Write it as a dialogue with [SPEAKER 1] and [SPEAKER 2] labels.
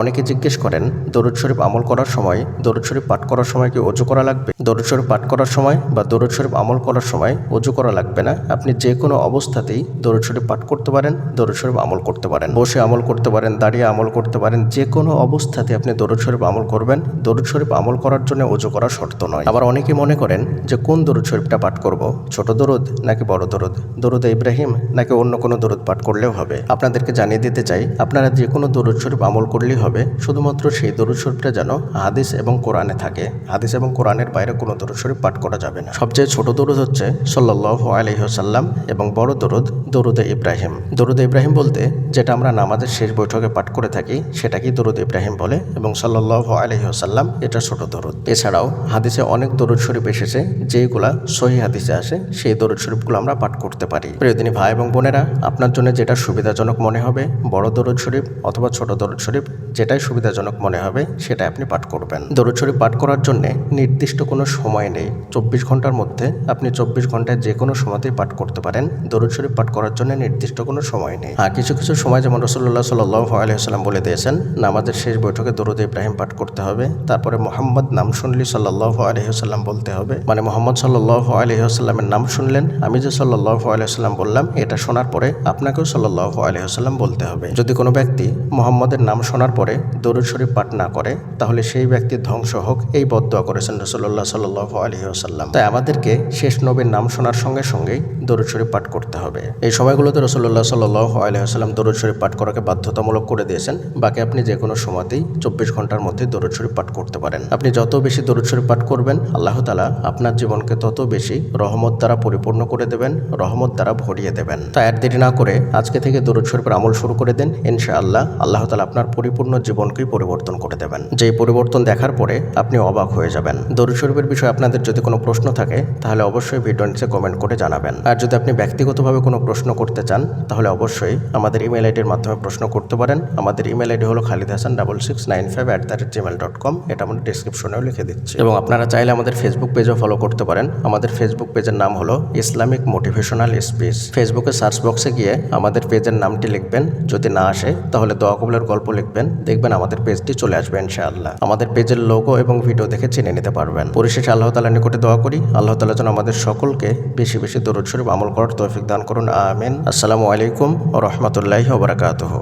[SPEAKER 1] অনেকে জিজ্ঞেস করেন দরুদ শরীফ আমল করার সময় দরুদ শরীফ পাঠ করার সময় কি ওযু করা লাগবে? দরুদ শরীফ পাঠ করার সময় বা দরুদ শরীফ আমল করার সময় ওযু করা লাগবে না। আপনি যে কোনো অবস্থাতেই দরুদ শরীফ পাঠ করতে পারেন, দরুদ শরীফ আমল করতে পারেন, বসে আমল করতে পারেন, দাঁড়িয়ে আমল করতে পারেন। যে কোনো অবস্থাতে আপনি দরুদ শরীফ আমল করবেন। দরুদ শরীফ আমল করার জন্য ওযু করা শর্ত নয়। আবার অনেকে মনে করেন যে কোন দরুদ শরীফটা পাঠ করব, ছোট দরুদ নাকি বড় দরুদ, দরুদ ইব্রাহিম নাকি অন্য কোনো দরুদ পাঠ করলেও হবে। আপনাদেরকে জানিয়ে দিতে চাই, আপনারা যে কোনো দরুদ শরীফ আমল করলেই হবে, শুধুমাত্র সেই দরুদ শরীফটা যেন হাদিস এবং কোরআনে থাকে। হাদিস এবং কোরআনের বাইরে কোনো দরুদ শরীফ পাঠ করা যাবে না। সবচেয়ে ছোট দরুদ হচ্ছে সাল্লাল্লাহু আলাইহি ওয়াসাল্লাম এবং বড় দরুদ দরুদে ইব্রাহিম। দরুদে ইব্রাহিম বলতে যেটা আমরা নামাজের শেষ বৈঠকে পাঠ করে থাকি সেটাকেই দরুদ ইব্রাহিম বলে, এবং সাল্লাল্লাহু আলাইহি ওয়াসাল্লাম এটা ছোট দরুদ। এছাড়াও হাদিসে অনেক দরুদ শরীফ এসেছে যেগুলা সহিহ হাদিসে আসে, সেই দরুদ শরীফগুলো আমরা পাঠ করতে পারি। প্রিয়দিনী ভাই এবং বোনেরা, আপনার জন্য যেটা সুবিধাজনক মনে হবে, বড় দরুদ শরীফ অথবা ছোট দরুদ শরীফ, যেটাই সুবিধাজনক মনে হবে সেটা আপনি পাঠ করবেন। দরুদ শরীফ পাঠ করার জন্য নির্দিষ্ট কোনো সময় নেই। 24 ঘন্টার মধ্যে আপনি 24 ঘন্টায় যে কোনো সময়তেই পাঠ করতে পারেন। দরুদ শরীফ পাঠ করার জন্য নির্দিষ্ট কোনো সময় নেই। কিছু কিছু সময়, যেমন রাসূলুল্লাহ সাল্লাল্লাহু আলাইহি ওয়াসাল্লাম বলে দিয়েছেন নামাজের শেষ বৈঠকে দরুদ ইব্রাহিম পাঠ করতে হবে, তারপরে মুহাম্মদ নাম শুনলি সাল্লাল্লাহু আলাইহি ওয়াসাল্লাম বলতে হবে। মানে মুহাম্মদ সাল্লাল্লাহু আলাইহি ওয়াসাল্লামের নাম শুনলেন, আমি যে সাল্লাল্লাহু আলাইহি ওয়াসাল্লাম বললাম, এটা শোনার পরে আপনাকেও সাল্লাল্লাহু আলাইহি ওয়াসাল্লাম বলতে হবে। যদি কোনো ব্যক্তি মুহাম্মদের নাম শোনার পরে দরুদ শরীফ পাঠ না করে, তাহলে সেই ব্যক্তির ধ্বংস হোক, এই বদদুয়া করেছেন রাসূলুল্লাহ সাল্লাল্লাহু আলাইহি ওয়াসাল্লাম। তাই আমাদেরকে শেষ নবীর নাম শোনার সঙ্গে সঙ্গেই দরুদ শরীফ পাঠ করতে হবে। এই সময়গুলোতে রাসূলুল্লাহ সাল্লাল্লাহু আলাইহি ওয়াসাল্লাম দরুদ শরীফ পাঠ করাকে বাধ্যতামূলক করে দিয়েছেন। বাকি আপনি যে কোনো সময়তেই 24 ঘন্টার মধ্যে দরুদ শরীফ পাঠ করতে পারেন। আপনি যত বেশি দরুদ শরীফ পাঠ করবেন, আল্লাহ তাআলা আপনার জীবনকে তত বেশি রহমত দ্বারা পরিপূর্ণ করে দেবেন, রহমত দ্বারা ভরিয়ে দেবেন। তাই আর দেরি না করে আজকে থেকে দরুদ শরীফের আমল শুরু করে দেন। ইনশাআল্লাহ আল্লাহ তাআলা আপনার পরিপূর্ণ জীবনকেই পরিবর্তন করে দেবেন। যেই পরিবর্তন দেখার পরে আপনি অবাক হয়ে যাবেন। দরুদ শরীফের বিষয়ে আপনাদের যদি কোনো প্রশ্ন থাকে তাহলে অবশ্যই ভিডিও নিচে কমেন্ট করে জানাবেন। আর যদি আপনি ব্যক্তিগতভাবে কোনো প্রশ্ন করতে চান তাহলে অবশ্যই আমাদের ইমেল আইডির মাধ্যমে প্রশ্ন করতে পারেন। আমাদের ইমেল আইডি হলো khalidhasan6695@gmail.com। এটা আমরা ডেসক্রিপশনেও লিখে দিচ্ছি। এবং আপনারা চাইলে আমাদের ফেসবুক পেজও ফলো করতে পারেন। আমাদের ফেসবুক পেজের নাম হলো ইসলামিক মোটিভেশনাল স্পিচ। ফেসবুকে সার্চ বক্সে গিয়ে আমাদের পেজের নামটি লিখবেন। যদি না আসে তাহলে দোয়া কবুলের গল্প লিখবেন, দেখবেন আমাদের পেজটি চলে আসবে ইনশাআল্লাহ। আমাদের পেজের লোগো এবং ভিডিও দেখে চিনে নিতে পারবেন। পরিশেষে আল্লাহ তাআলার নিকটে দোয়া করি, আল্লাহ তাআলা যেন আমাদের সকলকে বেশি বেশি দরুদ শরীফ আমল করার তৌফিক দান করুন। আমিন। আসসালামু আলাইকুম ওয়া রাহমাতুল্লাহি ওয়া বারাকাতুহু।